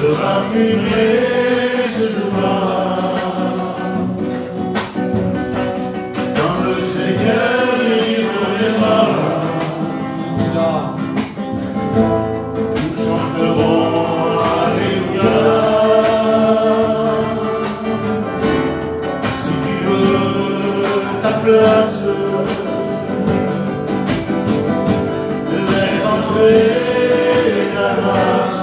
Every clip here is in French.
sera purée ce jour-là. Quand le Seigneur il reviendra, nous chanterons Alléluia. Si tu veux ta place, laisse entrer ta grâce.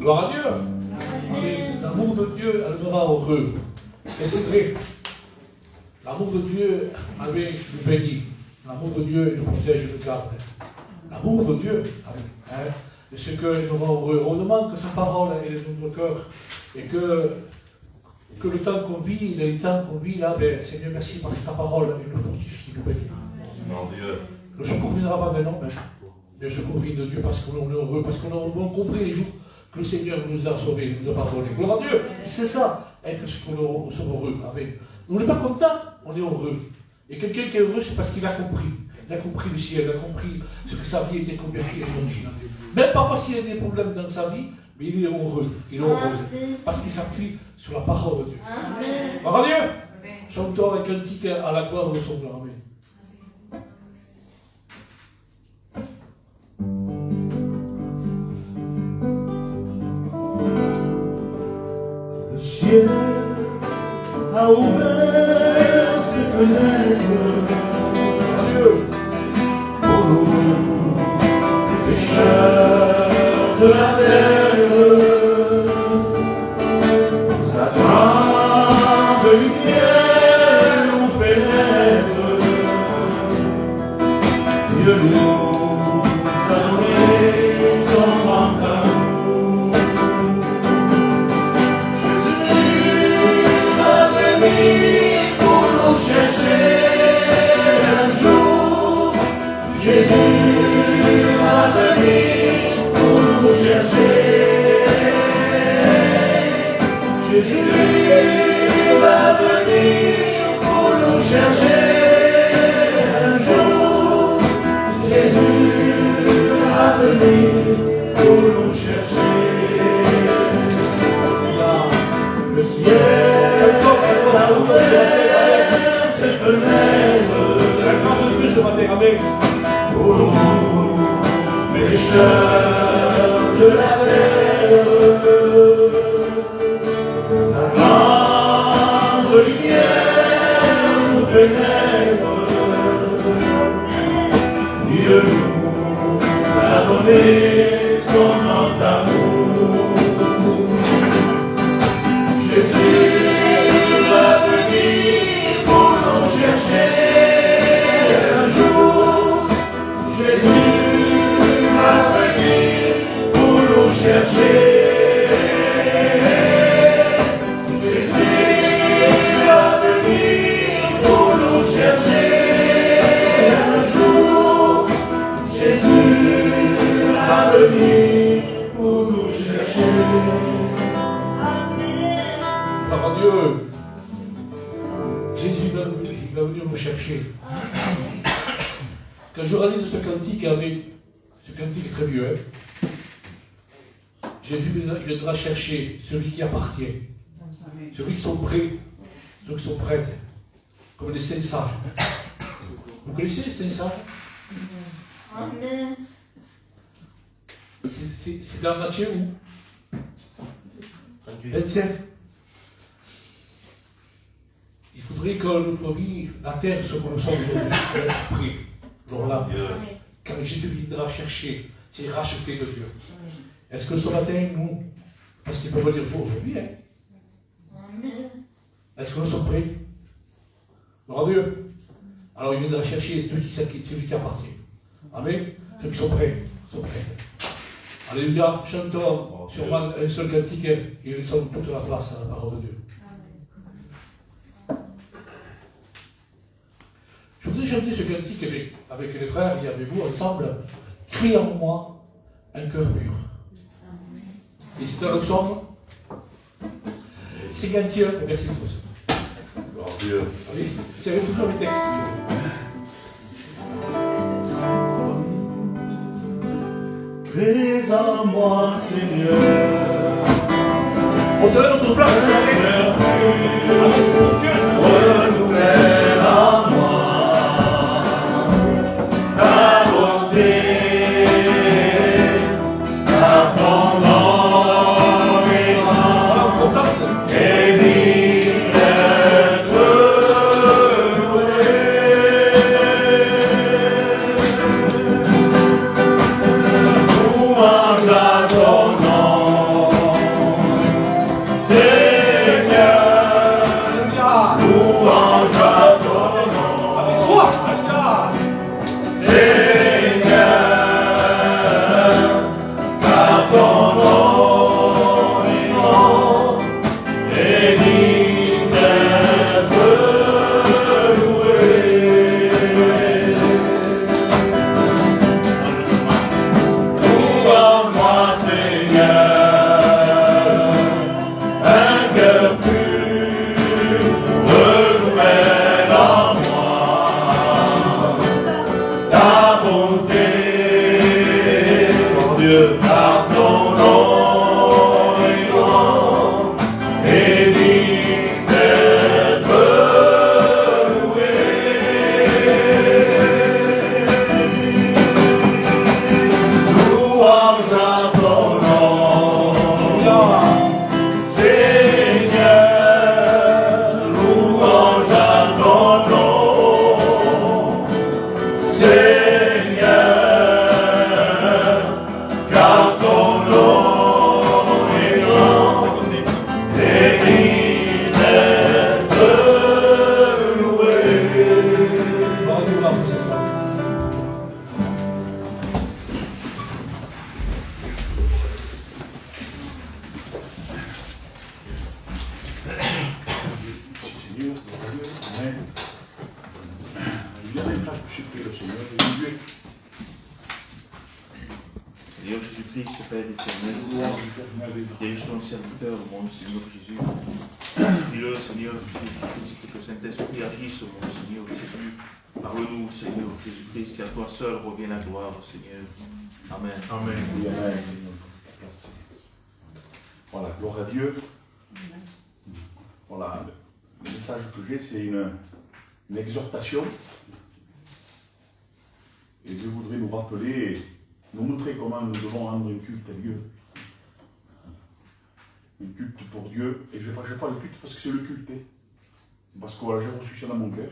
Gloire à Dieu. L'amour de Dieu, elle nous rend heureux. Et c'est vrai. L'amour de Dieu avec nous bénit. L'amour de Dieu nous protège et nous garde. L'amour de Dieu, hein, et ce que nous rend heureux. On demande que sa parole est dans notre cœur. Et que le temps qu'on vit, les temps qu'on vit là, ben, Seigneur, merci parce que ta parole nous fortifie, nous bénit. Mon Dieu. Le secours ne viendra pas de nous, mais le secours vient de Dieu parce qu'on est heureux, parce qu'on a compris les jours que le Seigneur nous a sauvés, nous a pardonnés. Gloire à Dieu. C'est ça, être ce qu'on soit heureux. Amen. On n'est pas content, on est heureux. Et quelqu'un qui est heureux, c'est parce qu'il a compris. Il a compris le ciel, il a compris ce que sa vie était convertie à l'origine. Même parfois s'il y a des problèmes dans sa vie, mais il est heureux. Il est heureux. Parce qu'il s'appuie sur la parole de Dieu. Gloire à Dieu. Chantons un cantique à la gloire de son nom. Amen. Le ciel a ouvert ses fenêtres pour nous, pécheurs de la terre. Sa grande lumière nous pénètre. Dieu nous a donné son grand amour. Pour nous chercher un jour, Jésus va venir pour nous chercher. Jésus va venir pour nous chercher un jour. Jésus va venir pour nous chercher. Le ciel a ouvert ses fenêtres. La grâce de Dieu ce matin, amen. Pour nous, pécheurs de la terre, sa grande lumière nous pénètre. Dieu nous a donné son grand amour. Jésus va venir pour nous chercher un jour. Jésus va venir pour nous chercher. Jésus va venir pour nous chercher un jour. Jésus va venir pour nous chercher. Gloire à Dieu. Jésus va venir nous chercher. Quand je réalise ce cantique, ce cantique est très vieux, Jésus il viendra chercher celui qui appartient. Ceux qui sont prêts, ceux qui sont prêtres, comme les saints sages. Vous connaissez les saints sages? Amen. C'est dans Matthieu où 27. Il faudrait que notre vie, la terre, ce que nous sommes aujourd'hui, être prêts. Alors là, quand Jésus viendra chercher, c'est racheté de Dieu. Est-ce que ce matin, nous, parce qu'il peut venir le jour aujourd'hui, hein? Amen. Est-ce que nous sommes prêts? Gloire à Dieu. Alors il viendra chercher celui qui appartient. Amen. Ceux qui sont prêts, sont prêts. Alléluia. Chantons sur un seul cantique et laissons toute la place à la parole de Dieu. Je voudrais chanter ce cantique avec les frères et avec vous ensemble. Crie en moi un cœur pur. Et c'est dans le psaume 51, verset 12. Gloire à Dieu. Allez, vous avez toujours les textes. Crée en moi, Seigneur. On se lève notre place. Avec confiance. Renouvelle en moi ta bonté, ta tendance et digne d'être loué. Louange à ton nom, Seigneur. Louange à ton nom. Avec foi. Alléluia. Seigneur, car ton nom est grand et digne d'être loué. Louange-moi, Seigneur, un cœur pur, renouvelle en moi ta bonté, mon Dieu, car ton nom est grand et digne d'être loué. Louange à ton nom, Seigneur, louange à ton nom, Seigneur, car ton nom est grand et digne d'être loué. Gloire à Dieu, là, pour cette parole. Seigneur, gloire à Dieu. Amen. Bien les frères, je supplie le Seigneur de Jésus. Seigneur Jésus-Christ, Père éternel, dirige ton serviteur, mon Seigneur Jésus. Prie-le, Seigneur Jésus-Christ, que Saint-Esprit agisse, mon Seigneur Jésus. Parle-nous, Seigneur Jésus-Christ, et à toi seul revient la gloire, Seigneur. Amen. Amen. Oui, amen, Seigneur. Voilà, gloire à Dieu. Voilà, le message que j'ai, c'est une exhortation. Et Dieu voudrait nous rappeler, nous montrer comment nous devons rendre un culte à Dieu. Un culte pour Dieu. Et je ne parle pas de culte parce que c'est le culte. C'est parce que voilà, j'ai reçu ça dans mon cœur.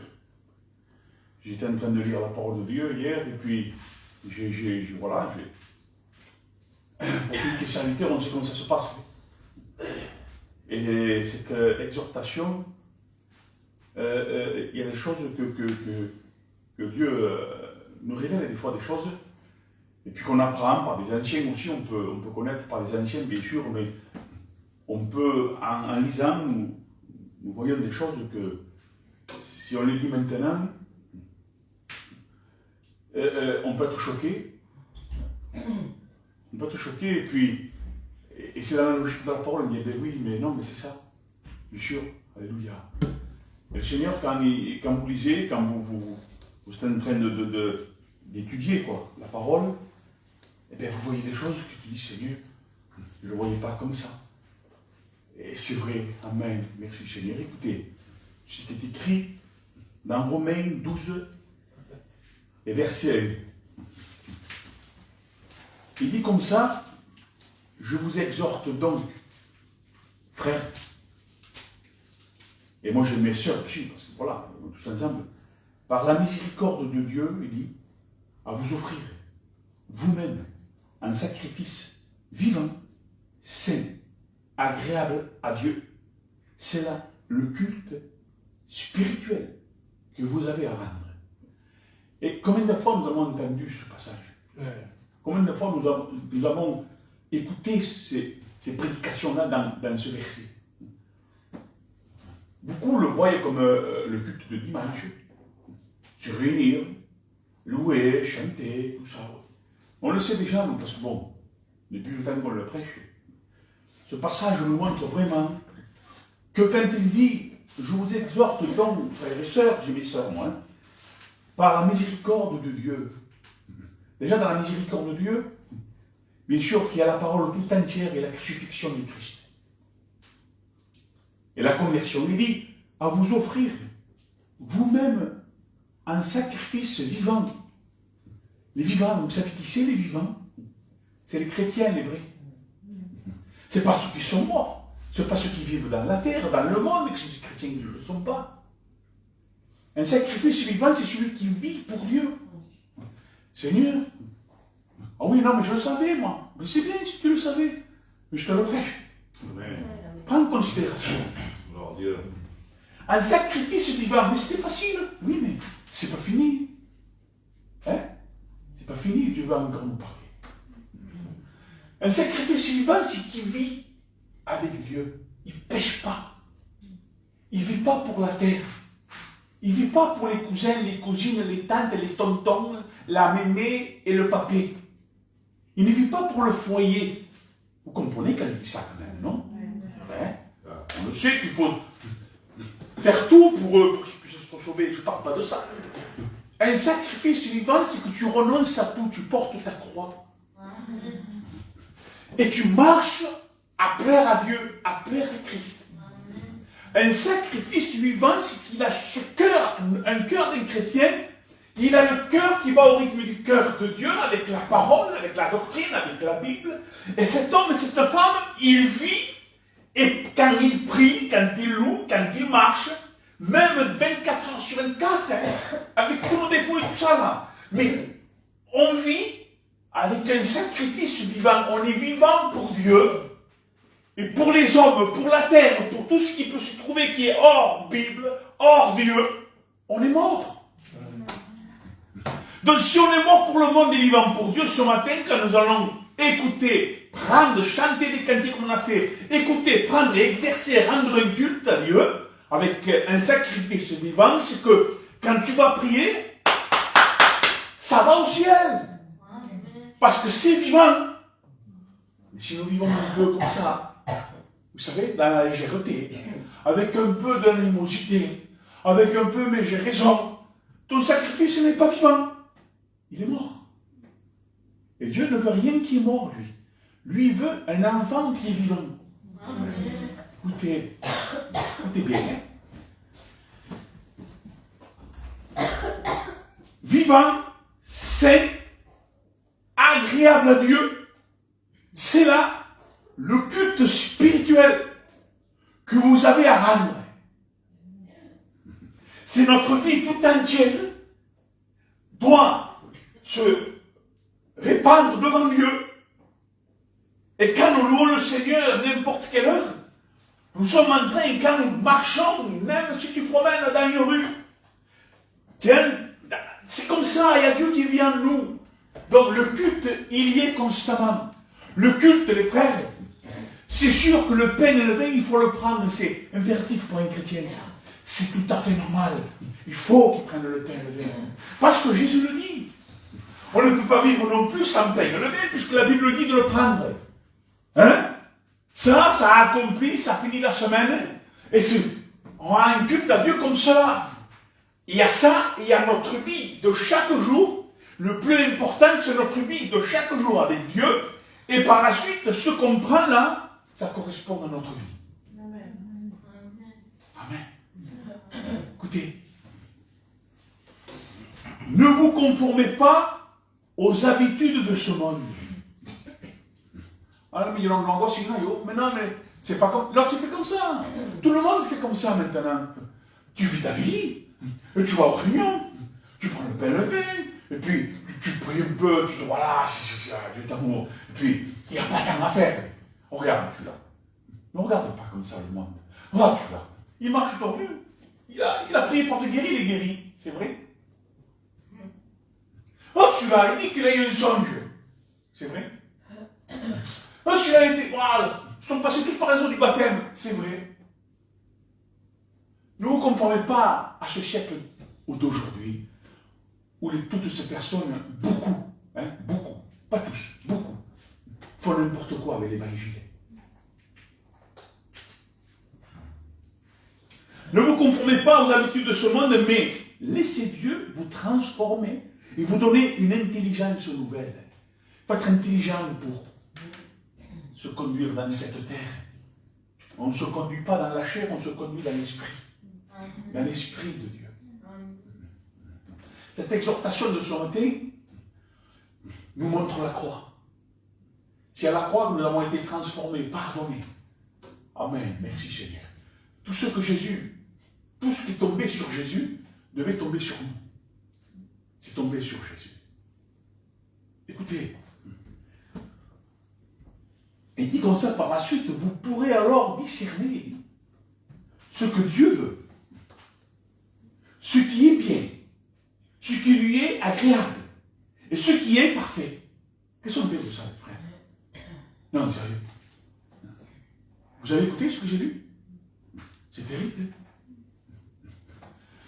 J'étais en train de lire la parole de Dieu hier, et puis voilà, pour celui qui est serviteur, on sait comment ça se passe. Et cette exhortation, il y a des choses que Dieu nous révèle des fois des choses, et puis qu'on apprend par des anciens aussi, on peut connaître par les anciens bien sûr, mais on peut, en lisant, nous voyons des choses que, si on les dit maintenant, on peut être choqué. On peut être choqué, et puis, et c'est dans la logique de la parole, on dit, ben oui, mais non, mais c'est ça. Bien sûr, alléluia. Et le Seigneur, quand vous lisez, quand vous êtes en train d'étudier quoi, la parole, eh bien vous voyez des choses que tu dis, Seigneur, je ne le voyais pas comme ça. Et Et c'est vrai, amen, merci Seigneur. Écoutez, c'était écrit dans Romains 12 et verset 1. Il dit comme ça, je vous exhorte donc, frères, et moi j'ai mes sœurs aussi, parce que voilà, on est tous ensemble, par la miséricorde de Dieu, il dit, à vous offrir vous-même un sacrifice vivant, saint, agréable à Dieu. C'est là le culte spirituel que vous avez à rendre. Et combien de fois nous avons entendu ce passage? Combien de fois nous avons écouté ces prédications-là dans ce verset? Beaucoup le voient comme le culte de dimanche, se réunir, louer, chanter, tout ça. On le sait déjà, nous, parce que bon, depuis le temps qu'on le prêche, ce passage nous montre vraiment que quand il dit « Je vous exhorte donc, frères et sœurs, j'ai mes sœurs moi, par la miséricorde de Dieu ». Déjà dans la miséricorde de Dieu, bien sûr qu'il y a la parole tout entière et la crucifixion du Christ. Et la conversion, il dit à vous offrir vous-même un sacrifice vivant. Les vivants, vous savez qui c'est les vivants? C'est les chrétiens, les vrais. Ce n'est pas ceux qui sont morts. Ce n'est pas ceux qui vivent dans la terre, dans le monde, que ces chrétiens qui ne le sont pas. Un sacrifice vivant, c'est celui qui vit pour Dieu. Seigneur, ah oui, non, mais je le savais, moi. Mais c'est bien si tu le savais. Mais je te le prêche. Prends en considération. Gloire à Dieu. Un sacrifice vivant, mais c'était facile. Oui, mais c'est pas fini. Hein? C'est pas fini, Dieu va encore nous parler. Un sacrifice vivant, c'est qui vit avec Dieu. Il ne pêche pas. Il ne vit pas pour la terre. Il ne vit pas pour les cousins, les cousines, les tantes, les tontons, la mémé et le papé. Il ne vit pas pour le foyer. Vous comprenez quand je dis ça quand même, non? Hein? On le sait qu'il faut faire tout pour eux, pour qu'ils puissent se sauver. Je ne parle pas de ça. Un sacrifice vivant, c'est que tu renonces à tout, tu portes ta croix. Et tu marches à plaire à Dieu, à plaire à Christ. Un sacrifice vivant, c'est qu'il a ce cœur, un cœur d'un chrétien. Il a le cœur qui va au rythme du cœur de Dieu, avec la parole, avec la doctrine, avec la Bible. Et cet homme et cette femme, il vit, et quand il prie, quand il loue, quand il marche, même 24 heures sur 24, avec tous nos défauts et tout ça là. Mais on vit avec un sacrifice vivant. On est vivant pour Dieu, et pour les hommes, pour la terre, pour tout ce qui peut se trouver qui est hors Bible, hors Dieu, on est mort. Donc si on est mort pour le monde et vivant pour Dieu, ce matin, quand nous allons écouter, prendre, chanter des cantiques comme on a fait, écouter, prendre et exercer, rendre un culte à Dieu, avec un sacrifice vivant, c'est que quand tu vas prier, ça va au ciel. Parce que c'est vivant. Mais si nous vivons un peu comme ça, vous savez, dans la légèreté, avec un peu d'animosité, avec un peu, mais j'ai raison, ton sacrifice n'est pas vivant. Il est mort. Et Dieu ne veut rien qui est mort, lui. Lui, il veut un enfant qui est vivant. Écoutez bien. Vivant, saint, agréable à Dieu. C'est là le culte spirituel que vous avez à rendre. C'est notre vie tout entière doit se répandre devant Dieu. Et quand nous louons le Seigneur à n'importe quelle heure, nous sommes en train, quand nous marchons, même si tu promènes dans une rue, tiens, c'est comme ça, il y a Dieu qui vient en nous. Donc le culte, il y est constamment. Le culte, les frères, c'est sûr que le pain et le vin, il faut le prendre, c'est impératif pour un chrétien, ça. C'est tout à fait normal. Il faut qu'ils prennent le pain et le vin. Parce que Jésus le dit. On ne peut pas vivre non plus sans pain et le vin, puisque la Bible dit de le prendre. Hein? Ça a accompli, ça finit la semaine. Et on a un culte à Dieu comme cela. Il y a ça, il y a notre vie de chaque jour. Le plus important, c'est notre vie de chaque jour avec Dieu. Et par la suite, ce qu'on prend là, ça correspond à notre vie. Amen. Écoutez, ne vous conformez pas aux habitudes de ce monde. Alors, mais maintenant, mais c'est pas comme. Là, tu fais comme ça. Tout le monde fait comme ça maintenant. Tu vis ta vie, et tu vas aux réunions, tu prends le pain et le vin, et puis tu pries un peu, tu dis voilà, Dieu est amour. Et puis, il n'y a pas tant à faire. Regarde celui-là. Ne regarde pas comme ça le monde. Regarde celui-là. Il marche tordu. Il a prié pour te guérir, il est guéri. C'est vrai? Oh, celui-là, il dit qu'il a eu un songe. C'est vrai? Oh, celui-là, il était. Voilà, ils sont passés tous par les eaux du baptême. C'est vrai. Ne vous conformez pas à ce siècle d'aujourd'hui, où toutes ces personnes, beaucoup, pas tous, beaucoup, font n'importe quoi avec l'évangile. Ne vous conformez pas aux habitudes de ce monde, mais laissez Dieu vous transformer et vous donner une intelligence nouvelle. Il faut être intelligent pour se conduire dans cette terre. On ne se conduit pas dans la chair, on se conduit dans l'esprit. Dans l'esprit de Dieu. Cette exhortation de ce matin nous montre la croix. C'est à la croix que nous avons été transformés, pardonnés. Amen. Merci Seigneur. Tout ce qui est tombé sur Jésus, devait tomber sur nous. C'est tombé sur Jésus. Écoutez. Et dit comme ça par la suite, vous pourrez alors discerner ce que Dieu veut. Ce qui est bien. Ce qui lui est agréable. Et ce qui est parfait. Qu'est-ce qu'on fait de ça, frère? Non, sérieux. Vous avez écouté ce que j'ai lu? C'est terrible.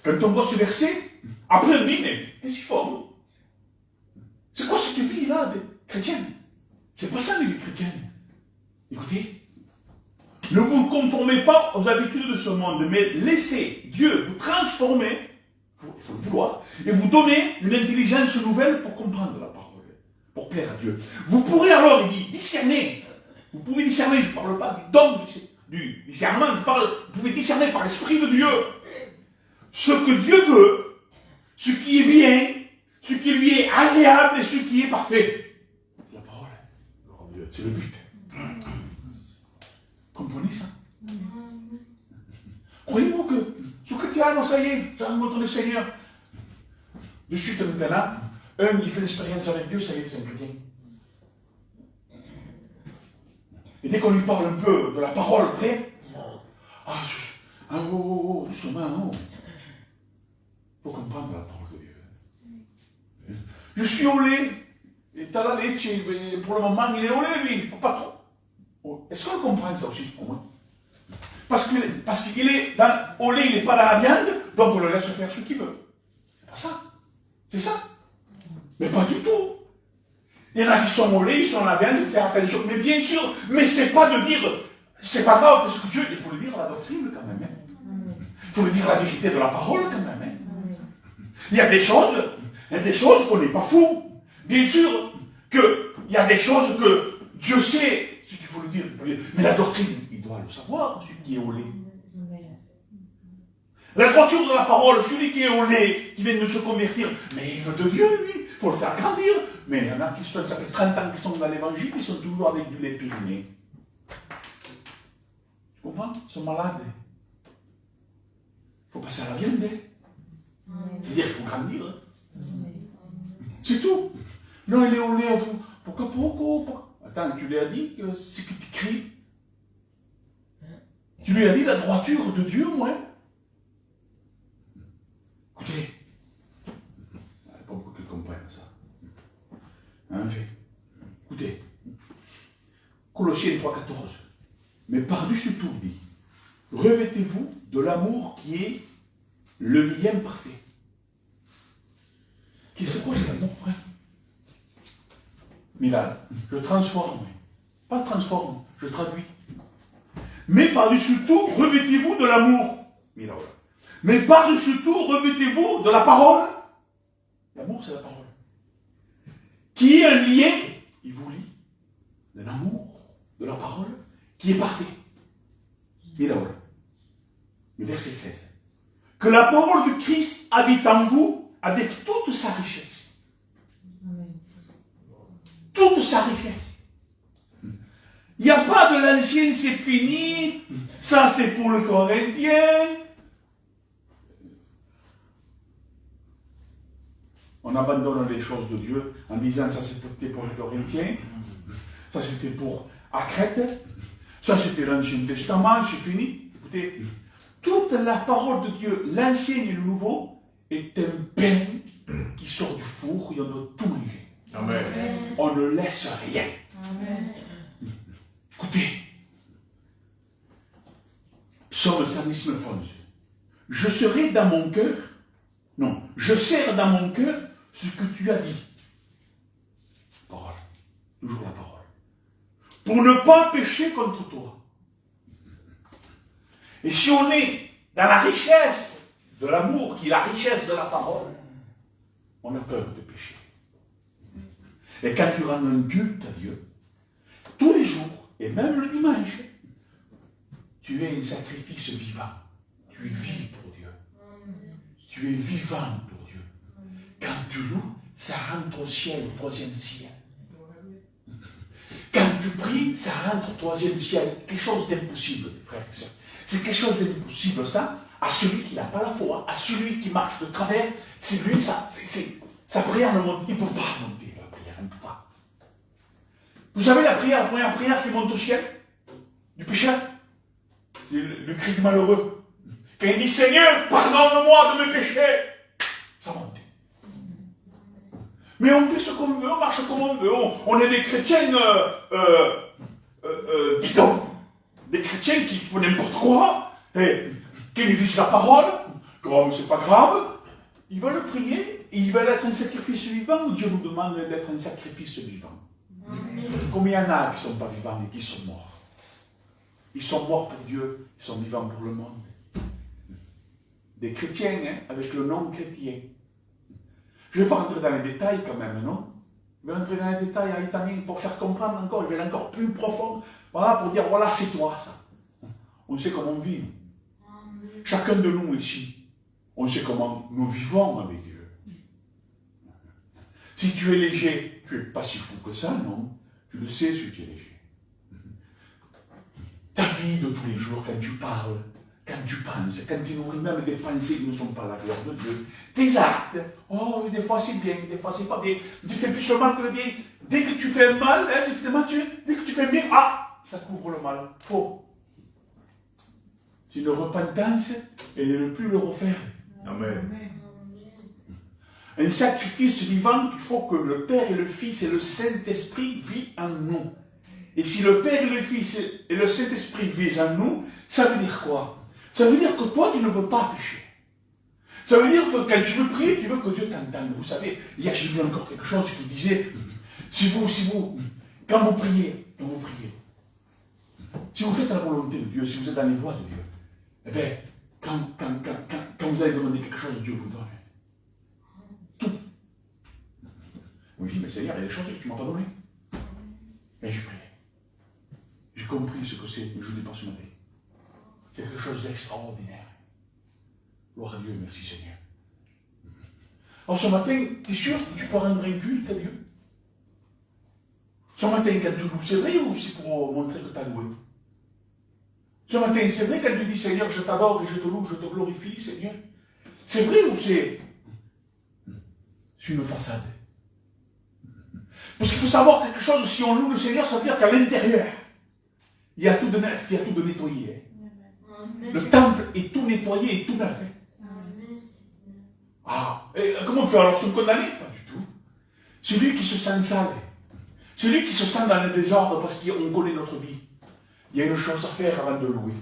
Quand on voit ce verset, après on dit, mais qu'est-ce qu'il faut? C'est quoi cette vie-là des chrétiens? C'est pas ça, les chrétiens. Écoutez, ne vous conformez pas aux habitudes de ce monde, mais laissez Dieu vous transformer, il faut le vouloir, et vous donner une intelligence nouvelle pour comprendre la parole, pour plaire à Dieu. Vous pourrez alors, il dit, discerner. Vous pouvez discerner, je ne parle pas du don du discernement, vous pouvez discerner par l'Esprit de Dieu ce que Dieu veut, ce qui est bien, ce qui lui est agréable et ce qui est parfait. C'est la parole. C'est le but. Comprenez ça? Croyez-vous que ce chrétien, ça y est, ça rencontre le Seigneur. De suite maintenant, il fait l'expérience avec Dieu, ça y est, c'est un chrétien. Et dès qu'on lui parle un peu de la parole, vrai? Doucement, il faut comprendre la parole de Dieu. Je suis au lait, et t'as la leche, pour le moment, il est au lait, lui, pas trop. Est-ce qu'on comprend ça aussi, au moins? Parce qu'il est au lait, il n'est pas dans la viande, donc on le laisse faire ce qu'il veut. C'est pas ça. C'est ça. Mais pas du tout. Il y en a qui sont au lait, ils sont dans la viande, il faut faire attention. Mais bien sûr, mais c'est pas de dire, c'est pas grave, parce que Dieu, il faut le dire à la doctrine quand même. Il faut le dire à la vérité de la parole quand même. Il y a des choses qu'on n'est pas fou. Bien sûr qu'il y a des choses que Dieu sait, ce qu'il faut le dire. Mais la doctrine, il doit le savoir, celui qui est au lait. La droiture de la parole, celui qui est au lait, qui vient de se convertir, mais il veut de Dieu, lui, il faut le faire grandir. Mais il y en a qui sont, ça fait 30 ans qu'ils sont dans l'évangile, ils sont toujours avec du lait périmé. Tu comprends? Ils sont malades. Il faut passer à la viande. C'est-à-dire qu'il faut grandir. C'est tout. Non, il est au lait. Pourquoi? Attends, tu lui as dit que c'est que tu cries. Tu lui as dit la droiture de Dieu, moi. Écoutez, il n'y a pas beaucoup qui comprennent ça. En fait, écoutez, Colossiens 3,14. Mais par-dessus tout, il dit, revêtez-vous de l'amour qui est le lien parfait. Qui c'est quoi cet amour, frère? Milan, je transforme. Pas transforme, je traduis. Mais par-dessus tout, revêtez-vous de l'amour. Milan. Mais par-dessus tout, revêtez-vous de la parole. L'amour, c'est la parole. Qui est un lien, il vous lie, d'un amour, de la parole, qui est parfait. Mira ahora. Le verset 16. Que la parole de Christ habite en vous avec toute sa richesse. Toute sa richesse. Il n'y a pas de l'ancien, c'est fini. Ça, c'est pour le Corinthien. On abandonne les choses de Dieu en disant ça c'était pour les Corinthiens, ça c'était pour Crète, ça c'était l'Ancien Testament, c'est fini. Écoutez, toute la parole de Dieu, l'Ancien et le Nouveau, est un pain qui sort du four et on doit tout manger. Amen. On ne laisse rien. Amen. Écoutez, Psaume 119, 11. Je serai dans mon cœur, non, je serre dans mon cœur ce que tu as dit. Parole, toujours la parole. Pour ne pas pécher contre toi. Et si on est dans la richesse de l'amour, qui est la richesse de la parole, on a peur de pécher. Et quand tu rends un culte à Dieu, tous les jours, et même le dimanche, tu es un sacrifice vivant. Tu vis pour Dieu. Tu es vivant pour Dieu. Quand tu loues, ça rentre au ciel, au troisième ciel. Quand tu pries, ça rentre au troisième ciel. Quelque chose d'impossible, frères et sœurs. C'est quelque chose d'impossible, ça, à celui qui n'a pas la foi, à celui qui marche de travers. C'est lui, ça, sa prière ne monte. Il ne peut pas monter, la prière, il ne peut pas. Vous savez la première prière qui monte au ciel du pécheur, le cri du malheureux. Quand il dit Seigneur, pardonne-moi de mes péchés, ça monte. Mais on fait ce qu'on veut, on marche comme on veut, on est des chrétiens bidons, des chrétiens qui font n'importe quoi, et qui négligent la parole, comme c'est pas grave, ils veulent prier, et ils veulent être un sacrifice vivant. Dieu nous demande d'être un sacrifice vivant. Combien il y en a qui ne sont pas vivants et qui sont morts? Ils sont morts pour Dieu, ils sont vivants pour le monde. Des chrétiens, hein, avec le nom chrétien. Je ne vais pas rentrer dans les détails quand même, non? Je vais rentrer dans les détails à Itamine pour faire comprendre encore, je vais aller encore plus profond, voilà, pour dire, voilà, c'est toi, ça. On sait comment on vit. Chacun de nous ici, on sait comment nous vivons avec Dieu. Si tu es léger, tu n'es pas si fou que ça, non? Tu le sais si tu es léger. Ta vie de tous les jours, quand tu parles, quand tu penses, quand tu nourris même des pensées qui ne sont pas la gloire de Dieu, tes actes, oh, des fois c'est bien, des fois c'est pas bien, tu fais plus le mal que le bien. Dès que tu fais le mal, hein, dès que tu fais bien, ah, ça couvre le mal. Faux. C'est une repentance et de ne plus le refaire. Amen. Un sacrifice vivant, il faut que le Père et le Fils et le Saint-Esprit vivent en nous. Et si le Père et le Fils et le Saint-Esprit vivent en nous, ça veut dire quoi? Ça veut dire que toi, tu ne veux pas pécher. Ça veut dire que quand tu veux prier, tu veux que Dieu t'entende. Vous savez, hier j'ai lu encore quelque chose qui disait, si vous, quand vous priez, si vous faites la volonté de Dieu, si vous êtes dans les voies de Dieu, eh bien, quand vous allez demander quelque chose, Dieu vous donne. Tout. Vous me dites, mais Seigneur, il y a des choses que tu ne m'as pas données. Et j'ai prié. J'ai compris ce que c'est, mais je ne dis pas ce matin. C'est quelque chose d'extraordinaire. Gloire à Dieu, merci Seigneur. Alors ce matin, tu es sûr que tu peux rendre un culte à Dieu? Ce matin, quand tu loues, c'est vrai ou c'est pour montrer que tu as loué? Ce matin, c'est vrai quand tu dis Seigneur, je t'adore et je te loue, je te glorifie, Seigneur? C'est vrai ou c'est une façade? Parce qu'il faut savoir quelque chose, si on loue le Seigneur, ça veut dire qu'à l'intérieur, il y a tout de neuf, il y a tout de nettoyé. Le temple est tout nettoyé et tout neuf. Ah, et comment on fait alors? Sont condamnés? Pas du tout. Celui qui se sent sale, celui qui se sent dans le désordre parce qu'on connaît notre vie, il y a une chose à faire avant de louer.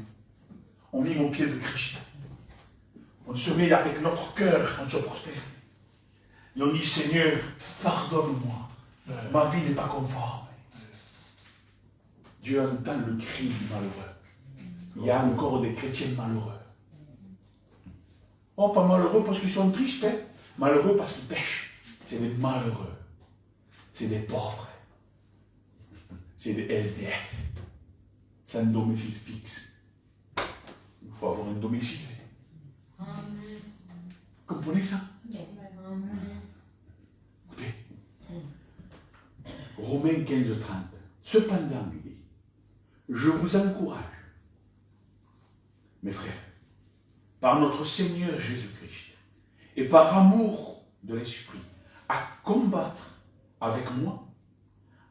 On met au pied de Christ. On se met avec notre cœur, on se prosterne. Et on dit, Seigneur, pardonne-moi. Ma vie n'est pas conforme. Dieu entend le cri du malheureux. Il y a encore des chrétiens malheureux. Oh, pas malheureux parce qu'ils sont tristes, hein? Malheureux parce qu'ils pêchent. C'est des malheureux. C'est des pauvres. C'est des SDF. Sans domicile fixe. faut avoir un domicile. Amen. Vous comprenez ça? Amen. Écoutez. Romains 15:30. Cependant, il dit, je vous encourage, mes frères, par notre Seigneur Jésus-Christ et par amour de l'Esprit, à combattre avec moi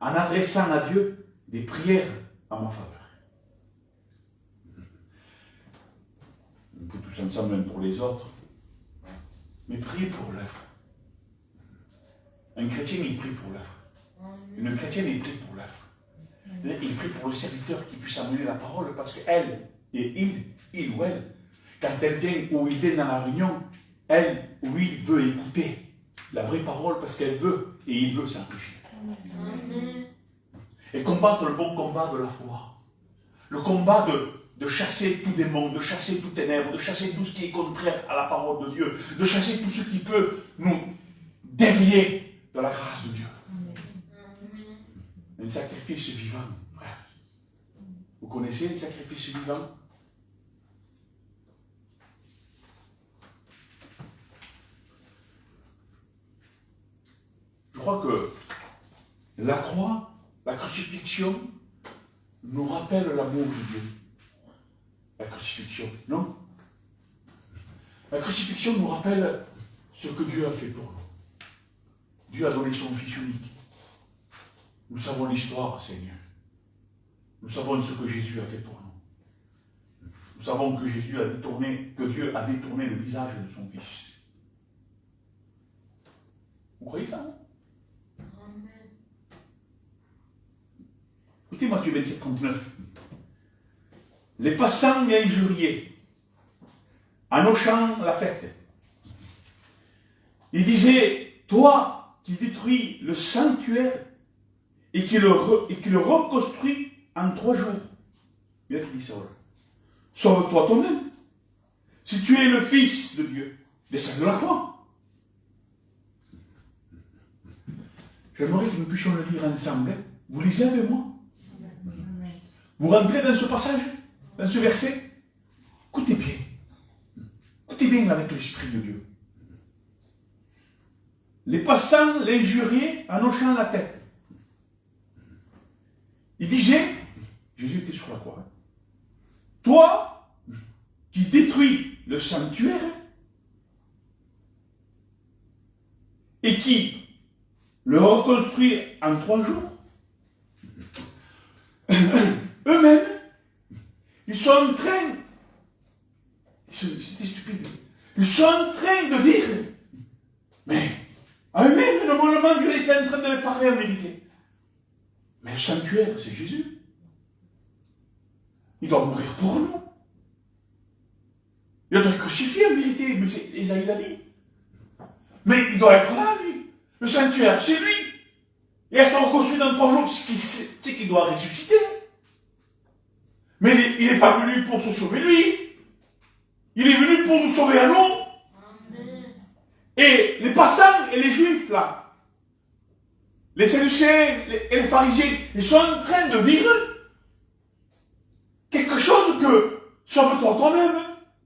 en adressant à Dieu des prières en ma faveur. On peut tous ensemble, même pour les autres, mais priez pour l'œuvre. Un chrétien, il prie pour l'œuvre. Une chrétienne, il prie pour l'œuvre. Il prie pour le serviteur qui puisse amener la parole, parce qu'elle et il ou elle, quand elle vient ou il vient dans la réunion, elle ou il veut écouter la vraie parole parce qu'elle veut et il veut s'enrichir. Amen. Et combattre le bon combat de la foi. Le combat de chasser tout démon, de chasser tout ténèbre, de chasser tout ce qui est contraire à la parole de Dieu, de chasser tout ce qui peut nous dévier de la grâce de Dieu. Un sacrifice vivant, frère. Vous connaissez le sacrifice vivant? Je crois que la croix, la crucifixion, nous rappelle l'amour de Dieu. La crucifixion, non? La crucifixion nous rappelle ce que Dieu a fait pour nous. Dieu a donné son Fils unique. Nous savons l'histoire, Seigneur. Nous savons ce que Jésus a fait pour nous. Nous savons que Dieu a détourné le visage de son Fils. Vous croyez ça? Amen. Écoutez Matthieu 27, 39. Les passants l'injuriaient, en hochant la tête. Ils disaient, toi qui détruis le sanctuaire et qui le reconstruit en 3 jours. Bien qu'il dit ça. Sauve-toi toi-même. Si tu es le Fils de Dieu, descends de la croix. J'aimerais que nous puissions le lire ensemble. Vous lisez avec moi? Vous rentrez dans ce passage, dans ce verset? Écoutez bien. Écoutez bien avec l'Esprit de Dieu. Les passants l'injuriaient en hochant la tête. Il disait, Jésus était sur la croix, hein, toi qui détruis le sanctuaire et qui le reconstruit en 3 jours, eux-mêmes, ils sont en train, c'était stupide, ils sont en train de dire, mais à eux-mêmes, normalement, Dieu était en train de les parler en vérité. Mais le sanctuaire, c'est Jésus. Il doit mourir pour nous. Il doit être crucifié en vérité, mais c'est Isaïe l'a dit. Mais il doit être là, lui. Le sanctuaire, c'est lui. Et est-ce qu'on reconstruit dans 3 jours, c'est qu'il doit ressusciter. Mais il n'est pas venu pour se sauver lui. Il est venu pour nous sauver à nous. Amen. Et les passants et les juifs, là, les Sadducéens et les pharisiens, ils sont en train de dire quelque chose que sauve-toi toi-même.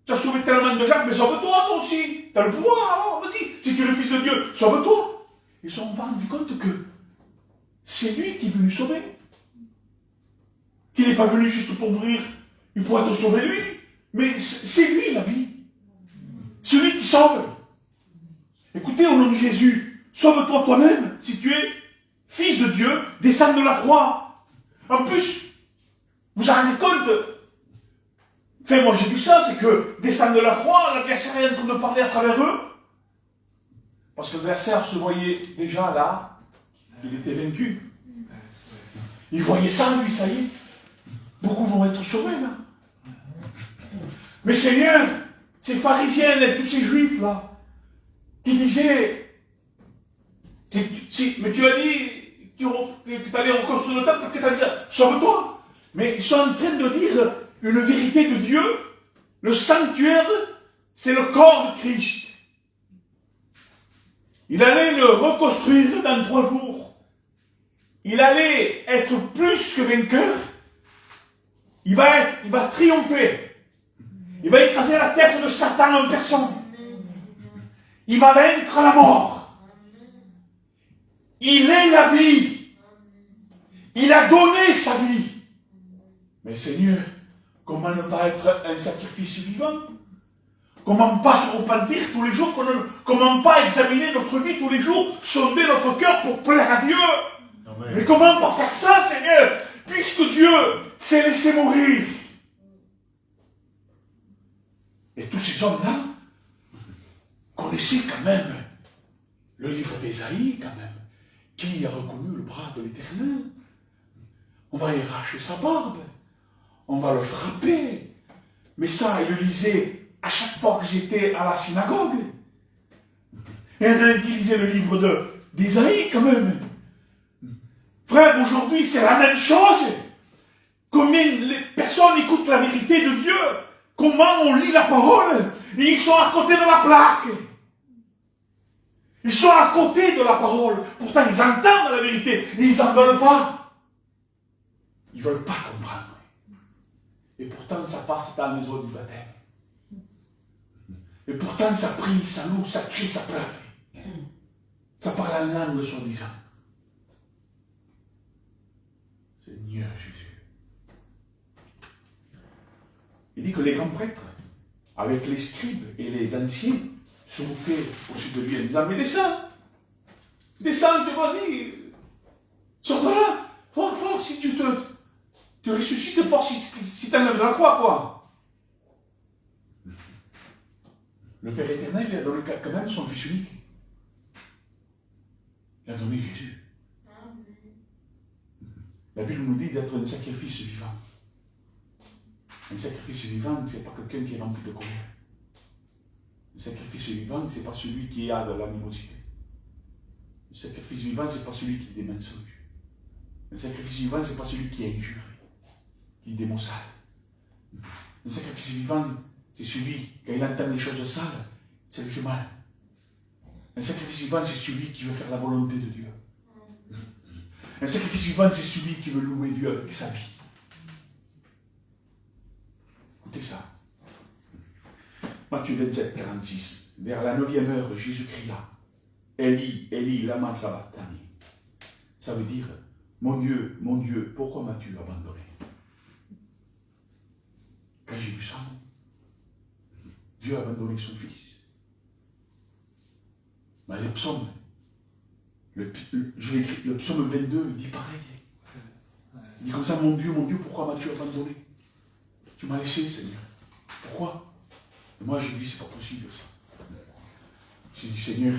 Tu as sauvé tellement de gens, mais sauve-toi toi aussi. Tu as le pouvoir, alors vas-y. Si tu es le Fils de Dieu, sauve-toi. Ils se sont rendus compte que c'est lui qui est venu sauver. Qu'il n'est pas venu juste pour mourir, il pourrait te sauver lui. Mais c'est lui la vie. C'est lui qui sauve. Écoutez, au nom de Jésus, sauve-toi toi-même si tu es Fils de Dieu, descends de la croix. En plus, vous vous rendez compte, enfin moi j'ai vu ça, c'est que descendre de la croix, l'adversaire est en train de parler à travers eux. Parce que l'adversaire se voyait déjà là, il était vaincu. Il voyait ça, lui, ça y est. Beaucoup vont être sauvés là. Mais Seigneur, ces pharisiens et tous ces juifs là, qui disaient, mais tu as dit que tu allais reconstruire le temple, que tu as dit ça, sauve-toi. Mais ils sont en train de dire une vérité de Dieu. Le sanctuaire, c'est le corps de Christ. Il allait le reconstruire dans 3 jours. Il allait être plus que vainqueur. Il va triompher. Il va écraser la tête de Satan en personne. Il va vaincre la mort. Il est la vie. Il a donné sa vie. Mais Seigneur, comment ne pas être un sacrifice vivant? Comment pas se repentir tous les jours? Comment pas examiner notre vie tous les jours, sonder notre cœur pour plaire à Dieu? Amen. Mais comment pas faire ça, Seigneur, puisque Dieu s'est laissé mourir? Et tous ces hommes-là connaissaient quand même le livre d'Ésaïe, quand même. Qui a reconnu le bras de l'Éternel? On va y arracher sa barbe. On va le frapper. Mais ça, il le lisait à chaque fois que j'étais à la synagogue. Et il y en a qui lisait le livre d'Ésaïe, quand même. Frère, aujourd'hui, c'est la même chose. Combien les personnes écoutent la vérité de Dieu? Comment on lit la parole? Et ils sont à côté de la plaque. Ils sont à côté de la parole. Pourtant, ils entendent la vérité. Et ils n'en veulent pas. Ils ne veulent pas comprendre. Et pourtant, ça passe dans les eaux du baptême. Et pourtant, ça prie, ça loue, ça crie, ça pleure. Ça parle en langue, soi-disant. Seigneur Jésus. Il dit que les grands prêtres, avec les scribes et les anciens, se moquaient au-dessus de lui en disant: mais descends, vas-y, sors de là, fort, si tu te ressuscites fort, si tu enlèves de la croix, quoi. Le Père éternel, il a donné quand même son Fils unique. Il a donné Jésus. La Bible nous dit d'être un sacrifice vivant. Un sacrifice vivant, ce n'est pas quelqu'un qui est rempli de colère. Un sacrifice vivant, ce n'est pas celui qui a de l'animosité. Un sacrifice vivant, ce n'est pas celui qui dit des mensonges. Un sacrifice vivant, ce n'est pas celui qui est injuré, qui dit des mots sales. Un sacrifice vivant, c'est celui, quand il entend des choses sales, ça lui fait mal. Un sacrifice vivant, c'est celui qui veut faire la volonté de Dieu. Un sacrifice vivant, c'est celui qui veut louer Dieu avec sa vie. Écoutez ça. Matthieu 27, 46. Vers la 9e heure, Jésus cria: Eli, Eli, lama sabachthani. Ça veut dire: mon Dieu, pourquoi m'as-tu abandonné? Quand j'ai vu ça, Dieu a abandonné son Fils. Mais les psaumes, je l'ai écrit, le psaume 22 dit pareil. Il dit comme ça: mon Dieu, pourquoi m'as-tu abandonné? Tu m'as laissé, Seigneur. Pourquoi? Et moi, j'ai dit: c'est pas possible ça. J'ai dit: Seigneur,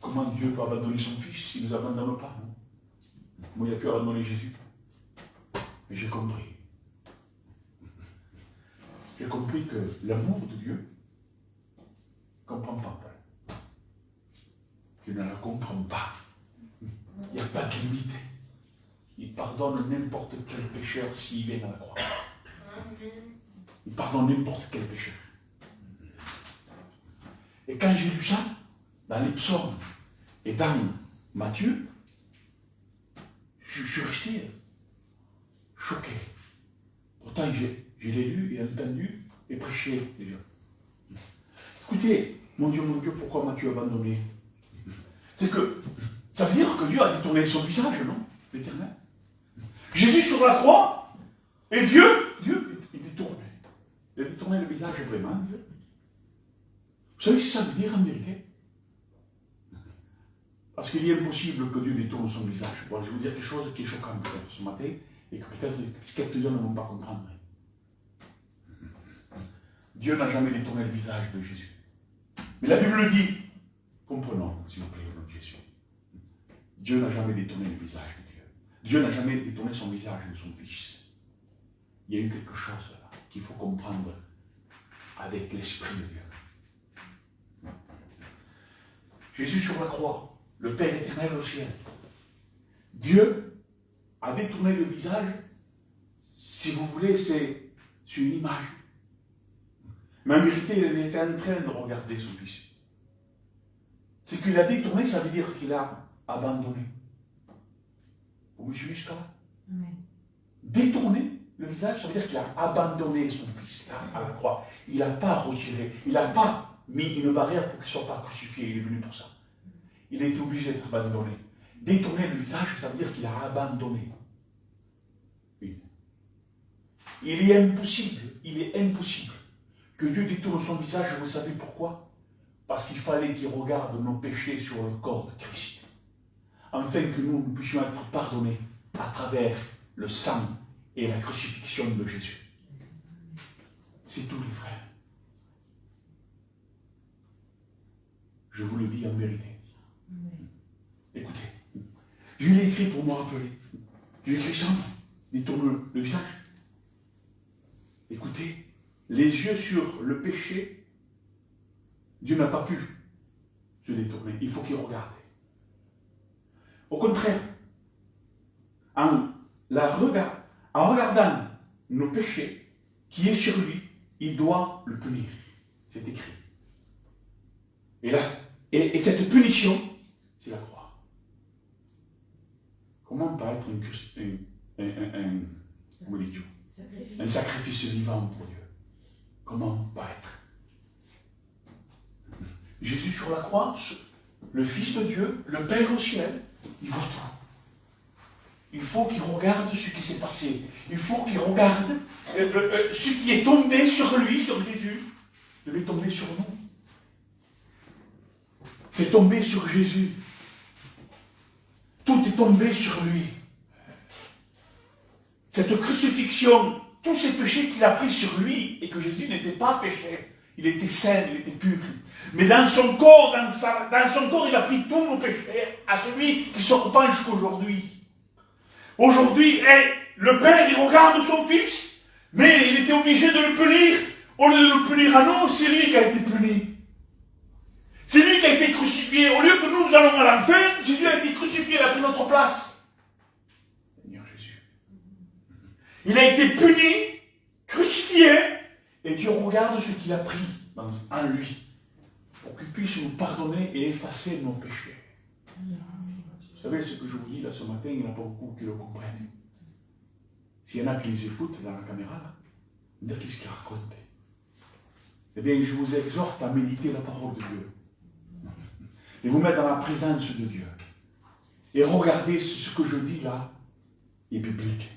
comment Dieu peut abandonner son Fils? Il ne nous abandonne pas, non? Moi, il a pu abandonner Jésus. Mais j'ai compris. J'ai compris que l'amour de Dieu ne comprend pas Paul. Je ne la comprends pas. Il n'y a pas de limite. Il pardonne n'importe quel pécheur s'il vient à la croix. Il pardonne n'importe quel pécheur. Et quand j'ai lu ça, dans les psaumes et dans Matthieu, je suis resté choqué. Pourtant, je l'ai lu et entendu et prêché déjà. Écoutez, mon Dieu, pourquoi m'as-tu abandonné? C'est que ça veut dire que Dieu a détourné son visage, non? L'Éternel. Jésus sur la croix, et Dieu, il détourne. Il a détourné le visage vraiment, Dieu. Vous savez ce que ça veut dire en vérité? Parce qu'il est impossible que Dieu détourne son visage. Bon, je vais vous dire quelque chose qui est choquant peut-être ce matin, et que peut-être quelques-uns ne vont pas comprendre. Dieu n'a jamais détourné le visage de Jésus. Mais la Bible le dit. Comprenons, s'il vous plaît, au nom de Jésus. Dieu n'a jamais détourné le visage de Dieu. Dieu n'a jamais détourné son visage de son Fils. Il y a eu quelque chose là qu'il faut comprendre avec l'Esprit de Dieu. Jésus sur la croix, le Père éternel au ciel. Dieu a détourné le visage, si vous voulez, c'est une image. Mais en vérité, il était en train de regarder son Fils. C'est qu'il a détourné, ça veut dire qu'il a abandonné. Vous me suivez jusqu'à là? Détourner le visage, ça veut dire qu'il a abandonné son fils là, à la croix. Il n'a pas retiré, il n'a pas mis une barrière pour qu'il ne soit pas crucifié. Il est venu pour ça. Il a été obligé d'être abandonné. Détourner le visage, ça veut dire qu'il a abandonné. Oui. Il est impossible que Dieu détourne son visage. Vous savez pourquoi? Parce qu'il fallait qu'il regarde nos péchés sur le corps de Christ, afin que nous puissions être pardonnés à travers le sang et la crucifixion de Jésus. C'est tout, les frères. Je vous le dis en vérité. Écoutez, je l'ai écrit pour me rappeler. J'ai écrit ça, détourne le visage. Écoutez, les yeux sur le péché, Dieu n'a pas pu se détourner. Il faut qu'il regarde. Au contraire, en regardant nos péchés, qui est sur lui, il doit le punir. C'est écrit. Et cette punition, c'est la croix. Comment pas être un sacrifice vivant pour Dieu? Comment pas être? Jésus sur la croix, le Fils de Dieu, le Père au ciel, il voit tout. Il faut qu'il regarde ce qui s'est passé. Il faut qu'il regarde ce qui est tombé sur lui, sur Jésus, devait tomber sur nous. C'est tombé sur Jésus. Tout est tombé sur lui. Cette crucifixion, tous ces péchés qu'il a pris sur lui, et que Jésus n'était pas péché, il était saint, il était pur. Mais dans son corps, il a pris tous nos péchés à celui qui se repent jusqu'aujourd'hui. Aujourd'hui, le Père, il regarde son Fils, mais il était obligé de le punir. Au lieu de le punir à nous, c'est lui qui a été puni. C'est lui qui a été crucifié. Au lieu que nous allons à l'enfer, Jésus a été crucifié, il a pris notre place. Seigneur Jésus. Il a été puni, crucifié, et Dieu regarde ce qu'il a pris en lui, pour qu'il puisse nous pardonner et effacer nos péchés. Vous savez ce que je vous dis là ce matin, il n'y en a pas beaucoup qui le comprennent. S'il y en a qui les écoutent dans la caméra, là, dire qu'est-ce qu'ils racontent. Eh bien, je vous exhorte à méditer la parole de Dieu. Et vous mettre dans la présence de Dieu. Et regardez ce que je dis là est biblique.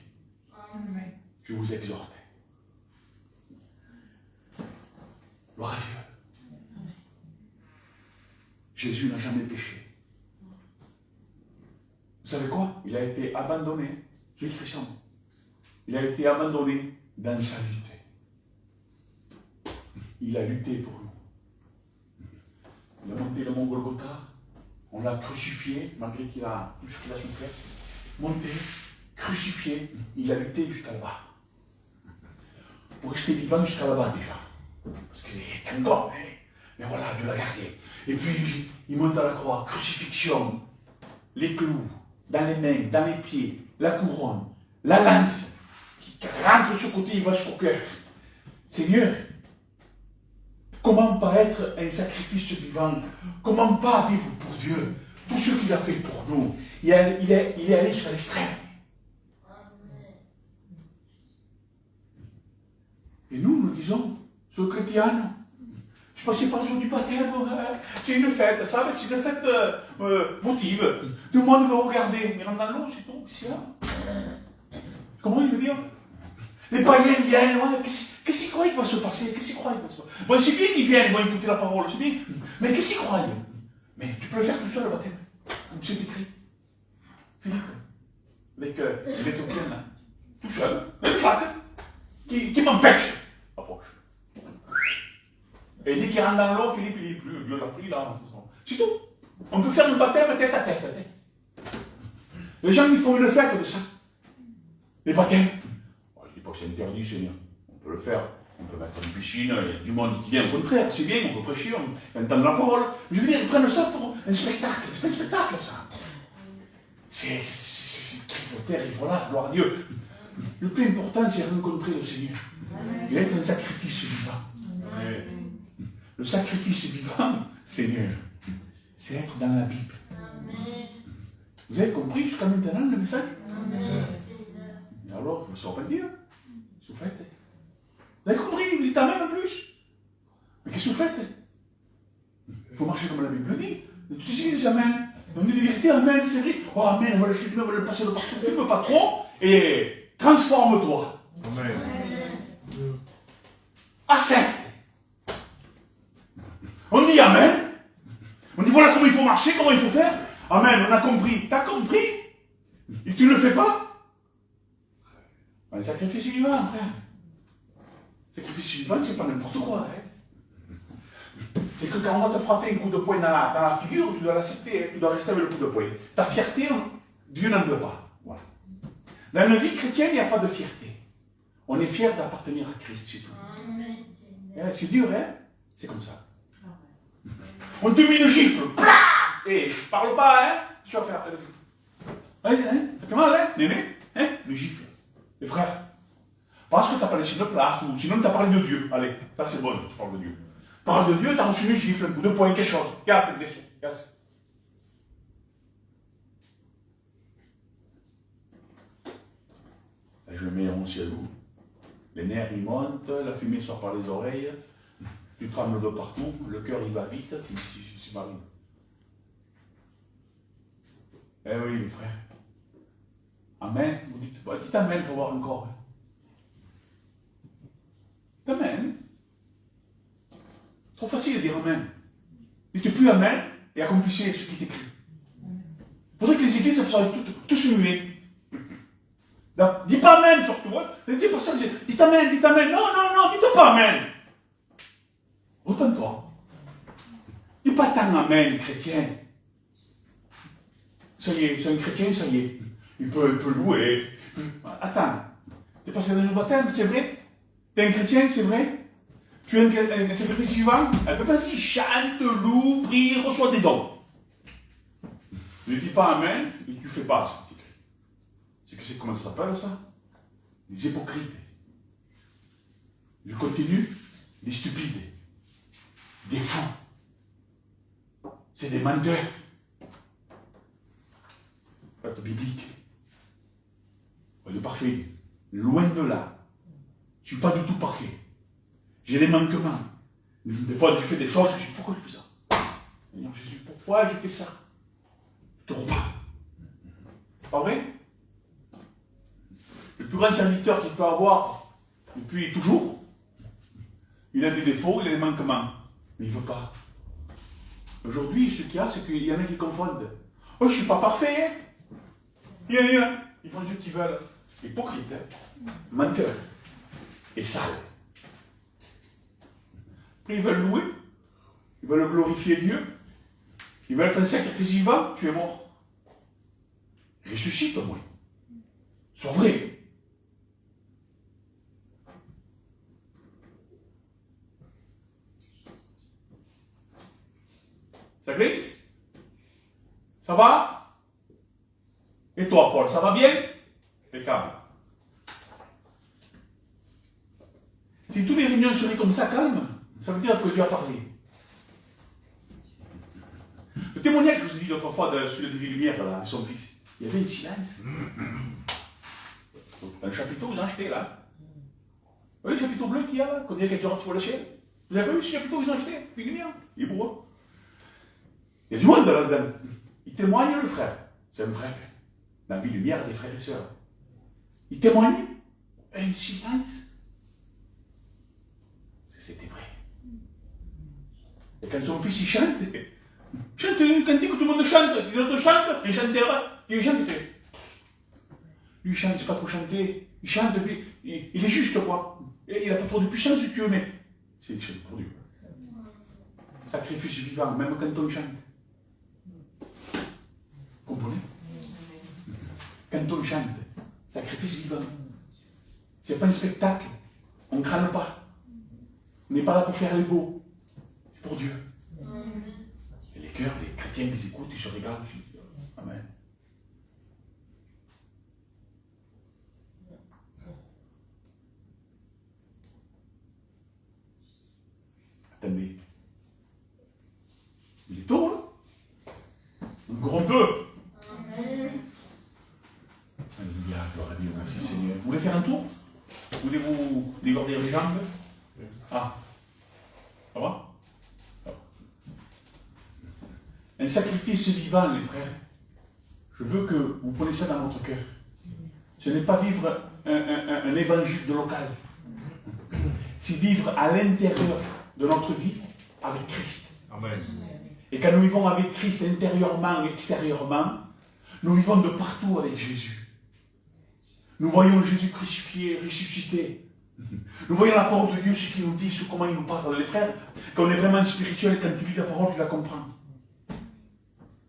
Je vous exhorte. Gloire à Dieu. Jésus n'a jamais péché. Vous savez quoi? Il a été abandonné. J'ai écrit ça. Il a été abandonné dans sa lutte. Il a lutté pour nous. Il a monté le mont Golgotha. On l'a crucifié, malgré qu'il a tout ce qu'il a souffert. Monté, crucifié. Il a lutté jusqu'à là-bas. Pour rester vivant jusqu'à là-bas déjà. Parce qu'il est encore, mais voilà, Dieu l'a gardé. Et puis, il monte à la croix, crucifixion, les clous, dans les mains, dans les pieds, la couronne, la lance, qui rentre de ce côté, il va jusqu'au cœur. Seigneur, comment pas être un sacrifice vivant? Comment pas vivre pour Dieu? Tout ce qu'il a fait pour nous, il est allé jusqu'à l'extrême. Et nous disons, ce chrétien, je passais par le jour du baptême, c'est une fête, ça, c'est une fête votive. Tout le monde veut regarder, mais rentre dans l'eau, c'est tout, c'est là. Comment il veut dire? Les païens viennent, ouais, qu'est-ce qu'ils croient qu'il va se passer? Qu'est-ce qu'ils croient qu'il va se passer? Bon, c'est bien qu'ils viennent, ils vont écouter la parole, c'est bien. Mais qu'est-ce qu'ils croient? Mais tu peux le faire tout seul, le baptême. C'est écrit. Philippe, avec l'Éthiopien, là, tout seul, avec Flac, qui m'empêche. Approche. Et dès qu'il rentre dans l'eau, Philippe, il est plus, Dieu l'a pris là. C'est tout. On peut faire le baptême tête à tête. Les gens, ils font une fête de ça. Les baptêmes. Je ne dis pas que c'est interdit, Seigneur. On peut le faire. On peut mettre une piscine, il y a du monde qui vient. Au contraire, c'est bien, on peut prêcher, on entend la parole. Mais je veux dire, ils prennent ça pour un spectacle. C'est pas un spectacle, ça. C'est ce qu'il faut faire, et voilà, gloire à Dieu. Le plus important, c'est rencontrer le Seigneur. Il est un sacrifice vivant. Le sacrifice vivant, Seigneur, c'est être dans la Bible. Vous avez compris jusqu'à maintenant le message? Alors, je ne saurais pas dire. vous faites? Vous avez compris? Vous dites amen en plus. Mais qu'est-ce que vous faites? Il faut marcher comme la Bible dit. Toutes les églises, amen. On dit des vérités, amen, c'est vrai. Oh, amen, on va le filmer, on va le passer de partout. Filme pas trop et transforme-toi. Amen. Accepte. On dit amen. On dit voilà comment il faut marcher, comment il faut faire. Amen, on a compris. T'as compris? Et tu ne le fais pas? Un sacrifice vivant, frère. Sacrifice vivant, c'est pas n'importe quoi. Hein. C'est que quand on va te frapper un coup de poing dans la figure, tu dois l'accepter, hein. Tu dois rester avec le coup de poing. Ta fierté, Dieu n'en veut pas. Voilà. Dans une vie chrétienne, il n'y a pas de fierté. On est fier d'appartenir à Christ, c'est tout. C'est dur, hein? C'est comme ça. On te met une gifle, et je parle pas, hein? Tu vas faire. Hein? Ça fait mal, hein? Néné? Hein? Une gifle. Les frères. Parce que tu n'as pas laissé de place, ou sinon tu as parlé de Dieu. Allez, ça c'est bon, tu parles de Dieu. Tu parles de Dieu, tu as reçu une gifle, un coup de poing, quelque chose. Casse cette blessure, casse. Je le mets en ciel. Les nerfs ils montent, la fumée sort par les oreilles, tu trembles de partout, le cœur il va vite, c'est marine. Eh oui, les frères. Amen. Vous dites, bah, dites amen, il faut voir encore. Amen. Trop facile de dire amen. Dites plus amen et accomplissez ce qui est écrit. Il faudrait que les églises soient tous muets. Dis pas amen surtout. Hein. Les pasteurs disent, dites amen, dites amen. Non, non, non, dites pas amen. Retourne-toi. Dis pas tant amen, chrétien. Ça y est, c'est un chrétien, ça y est. Il peut louer. Attends, t'es passé dans le baptême, c'est vrai? T'es un chrétien, c'est vrai? Tu es un sacrifice vivant? Vas-y, chante, loue, prie, reçois des dons. Ne dis pas amen et tu fais pas ce que tu écris. C'est comment ça s'appelle ça? Des hypocrites. Je continue. Des stupides. Des fous. C'est des menteurs. Acte biblique. Le parfait. Loin de là. Je ne suis pas du tout parfait. J'ai des manquements. Des fois, je fais des choses, je dis pourquoi je fais ça? Seigneur Jésus, pourquoi je fais ça? Je te repars. Pas vrai? Le plus grand serviteur qu'il peut avoir depuis toujours, il a des défauts, il a des manquements. Mais il ne veut pas. Aujourd'hui, ce qu'il y a, c'est qu'il y en a qui confondent. Oh, je ne suis pas parfait. Hein? Ils font ce qu'ils veulent. Hypocrite, hein? Menteur. Et sale. Après, ils veulent louer. Ils veulent glorifier Dieu. Ils veulent être un sacrifice vivant. Tu es mort. Ressuscite au moins. Sois vrai. Ça glisse? Ça va? Et toi, Paul, ça va bien? Impeccable. Si tous les réunions seraient comme ça, calmes, ça veut dire que Dieu a parlé. Le témoignage que je vous ai dit l'autre fois sur le Divine Lumière, là, avec son fils, il y avait un silence. Dans le chapiteau, vous en achetez là. Vous voyez le chapiteau bleu qu'il y a là, qu'on dirait qu'il y a qui rentre sur le ciel? Vous avez pas vu ce chapiteau qu'ils ont acheté? Divine Lumière. Il est beau. Il y a du monde là-dedans. Il témoigne, le frère. C'est un frère. La vie lumière des frères et sœurs. Il témoigne. Un silence. C'était vrai. Et quand son fils il chante un cantique où tout le monde chante, les autres chantent, les chanteurs, les gens qui fait. Lui il chante, il ne sait pas trop chanter. Il chante, il est juste quoi. Et il n'a pas trop de puissance si tu veux, mais c'est il chante pour Dieu. Sacrifice vivant, même quand on chante. Comprenez? Quand on chante, sacrifice vivant. C'est pas un spectacle. On ne crâne pas. On n'est pas là pour faire les beaux. C'est pour Dieu. Et les cœurs, les chrétiens qui écoutent, ils se regardent. Amen. Attendez. Il est tôt, hein? Encore un peu. Alléluia, gloire à Dieu, merci Seigneur. Vous voulez faire un tour? Voulez-vous lire les jambes. Ah. Ça va? Un sacrifice vivant, les frères. Je veux que vous preniez ça dans votre cœur. Ce n'est pas vivre un évangile de local. C'est vivre à l'intérieur de notre vie avec Christ. Amen. Et quand nous vivons avec Christ intérieurement et extérieurement, nous vivons de partout avec Jésus. Nous voyons Jésus crucifié, ressuscité. Nous voyons la parole de Dieu, ce qu'il nous dit, comment il nous parle. Les frères, quand on est vraiment spirituel, quand tu lis la parole, tu la comprends.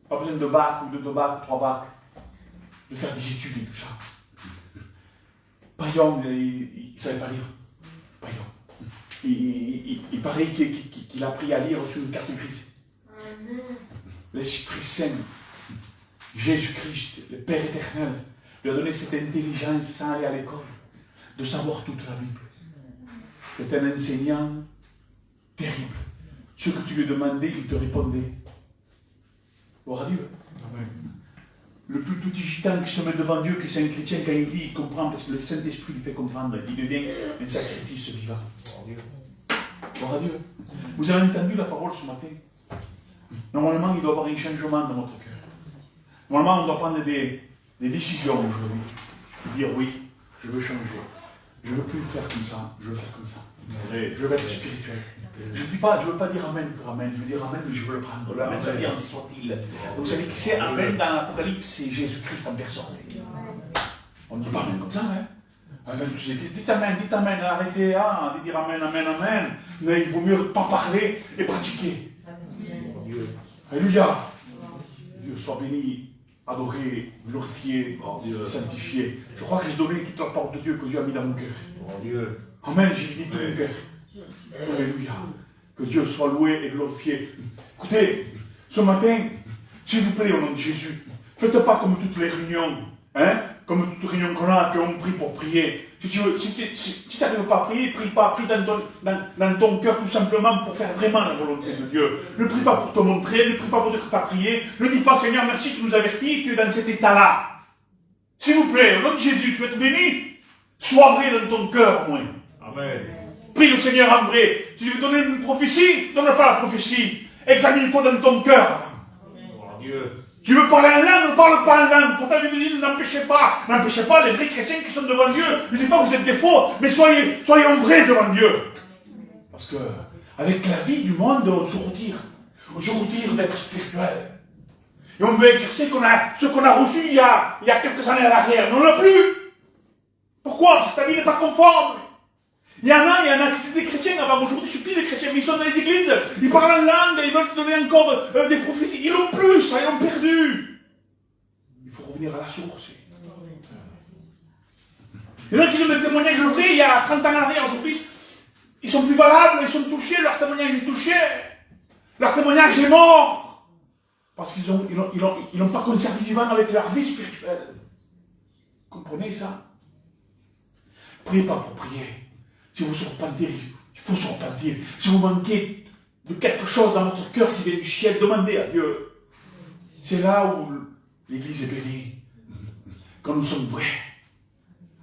Pas besoin de bac, ou de 2 bacs, 3 bacs, de faire des études et tout ça. Payon, il ne savait pas lire. Payon. Il paraît qu'il a appris à lire sur une carte grise. Amen. L'Esprit Saint, Jésus-Christ, le Père éternel, lui a donné cette intelligence sans aller à l'école, de savoir toute la Bible. C'est un enseignant terrible. Ce que tu lui demandais, il te répondait. Gloire à Dieu. Amen. Le plus petit gitan qui se met devant Dieu, qui est un chrétien, quand il lit, il comprend, parce que le Saint-Esprit lui fait comprendre. Il devient un sacrifice vivant. Gloire à Dieu. Vous avez entendu la parole ce matin? Normalement, il doit y avoir un changement dans notre cœur. Normalement, on doit prendre des décisions aujourd'hui. Dire oui, je veux changer. Je ne veux plus faire comme ça, je veux faire comme ça. Je veux être spirituel. Je ne veux pas dire Amen pour Amen, je veux dire Amen, mais je veux le prendre. L'amen, ça veut dire ainsi soit-il. Vous savez qui c'est Amen dans l'Apocalypse? C'est Jésus-Christ en personne. On ne dit pas Amen comme ça, hein? Amen, dites Amen, arrêtez de dire Amen, Amen, Amen. Mais il vaut mieux pas parler et pratiquer. Alléluia. Dieu soit béni, adoré, glorifié, sanctifié. Je crois que j'ai donné toute la parole de Dieu que Dieu a mis dans mon cœur. Amen, j'ai dit tout mon cœur. Alléluia. Que Dieu soit loué et glorifié. Écoutez, ce matin, s'il vous plaît, au nom de Jésus, faites pas comme toutes les réunions, hein, comme toutes les réunions qu'on a, qu'on prie pour prier. Si tu n'arrives pas à prier, prie pas, prie dans ton cœur tout simplement pour faire vraiment la volonté de Dieu. Ne prie pas pour te montrer, ne prie pas pour dire que tu as prié. Ne dis pas Seigneur, merci, tu nous avertis, tu es dans cet état-là. S'il vous plaît, au nom de Jésus, tu veux être béni, sois vrai dans ton cœur au moins. Amen. Prie le Seigneur en vrai. Si tu veux donner une prophétie, donne pas la prophétie. Examine-toi dans ton cœur. Dieu. Tu veux parler en langue, ne parle pas en langue. Pourtant, il dit, n'empêchez pas les vrais chrétiens qui sont devant Dieu. Ne dis pas que vous êtes des faux, mais soyez vrais devant Dieu. Parce que, avec la vie du monde, on se retire. On se retire d'être spirituel. Et on veut exercer ce qu'on a reçu il y a quelques années à l'arrière. Mais on l'a plus. Pourquoi? Parce que ta vie n'est pas conforme. Il y en a qui sont des chrétiens avant. Aujourd'hui, je suis plus des chrétiens, mais ils sont dans les églises. Ils parlent en langue, ils veulent te donner encore des prophéties. Ils l'ont plus, ça, ils l'ont perdu. Il faut revenir à la source. Il y en a qui ont des témoignages vrais il y a 30 ans en arrière. Aujourd'hui, ils sont plus valables, ils sont touchés, leur témoignage est touché. Leur témoignage est mort. Parce qu'ils n'ont pas conservé vivant avec leur vie spirituelle. Comprenez ça? Priez pas pour prier. Si vous se repentez, il faut se repentir. Si vous manquez de quelque chose dans votre cœur qui vient du ciel, demandez à Dieu. C'est là où l'Église est bénie. Quand nous sommes vrais.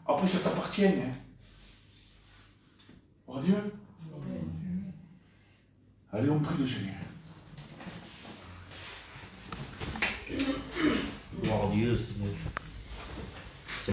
Après, ça t'appartient. Hein. Oh Dieu. Allez, on prie le Seigneur. Gloire à Dieu, Seigneur.